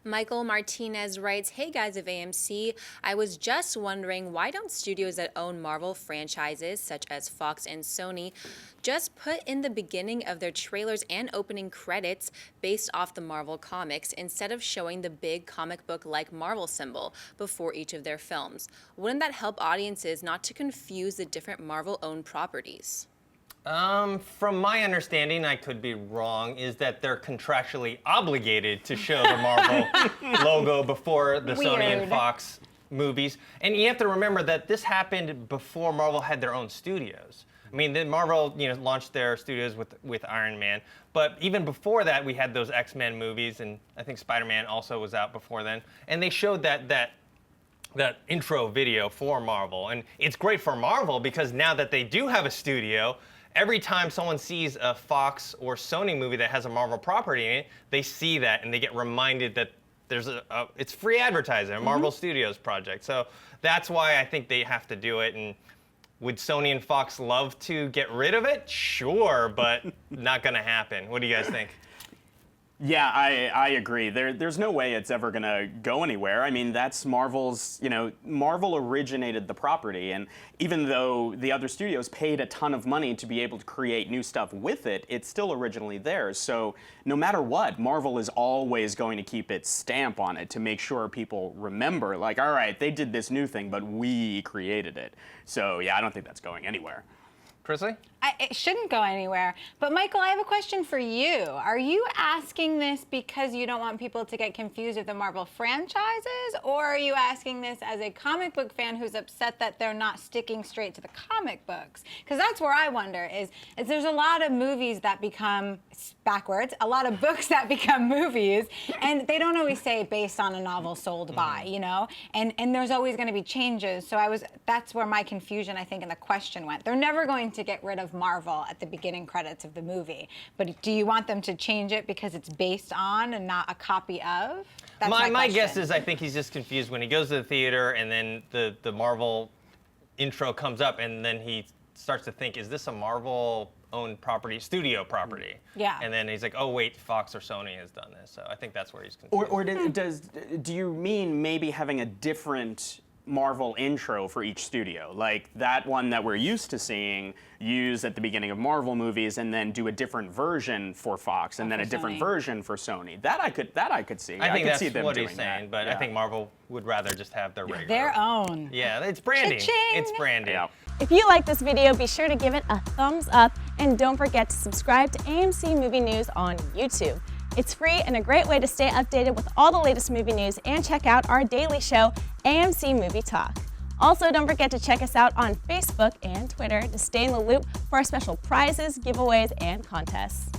Michael Martinez writes, "Hey guys of AMC, I was just wondering, why don't studios that own Marvel franchises, such as Fox and Sony, just put in the beginning of their trailers and opening credits based off the Marvel comics instead of showing the big comic book-like Marvel symbol before each of their films? Wouldn't that help audiences not to confuse the different Marvel-owned properties?" From my understanding, I could be wrong, is that they're contractually obligated to show the Marvel logo before the Sony and Fox movies. And you have to remember that this happened before Marvel had their own studios. I mean, then Marvel, launched their studios with Iron Man, but even before that, we had those X-Men movies, and I think Spider-Man also was out before then. And they showed that intro video for Marvel, and it's great for Marvel because now that they do have a studio, every time someone sees a Fox or Sony movie that has a Marvel property in it, they see that and they get reminded that there's it's free advertising, a Marvel Studios project. So that's why I think they have to do it. And would Sony and Fox love to get rid of it? Sure, but not gonna happen. What do you guys think? Yeah, I agree. There's no way it's ever gonna go anywhere. I mean, that's Marvel's, Marvel originated the property, and even though the other studios paid a ton of money to be able to create new stuff with it, it's still originally theirs. So no matter what, Marvel is always going to keep its stamp on it to make sure people remember, like, all right, they did this new thing, but we created it. So yeah, I don't think that's going anywhere. Chrisley? It shouldn't go anywhere. But Michael, I have a question for you. Are you asking this because you don't want people to get confused with the Marvel franchises, or are you asking this as a comic book fan who's upset that they're not sticking straight to the comic books? Because that's where I wonder is there's a lot of movies that become backwards, a lot of books that become movies, and they don't always say based on a novel sold by, and there's always going to be changes. So that's where my confusion, I think, in the question went. They're never going to get rid of Marvel at the beginning credits of the movie, but do you want them to change it because it's based on and not a copy of? That's my guess is I think he's just confused when he goes to the theater and then the Marvel intro comes up and then he starts to think, is this a Marvel owned property, studio property? Yeah. And then he's like, oh wait, Fox or Sony has done this. So I think that's where he's confused. Or do you mean maybe having a different Marvel intro for each studio, like that one that we're used to seeing used at the beginning of Marvel movies, and then do a different version for Fox, and then a different version for Sony? That I could see. I think could that's see them what doing he's saying, that. but Yeah. I think Marvel would rather just have their regular. Their own. Yeah, it's branding. Cha-ching. It's branding. Yeah. If you like this video, be sure to give it a thumbs up, and don't forget to subscribe to AMC Movie News on YouTube. It's free and a great way to stay updated with all the latest movie news and check out our daily show, AMC Movie Talk. Also, don't forget to check us out on Facebook and Twitter to stay in the loop for our special prizes, giveaways, and contests.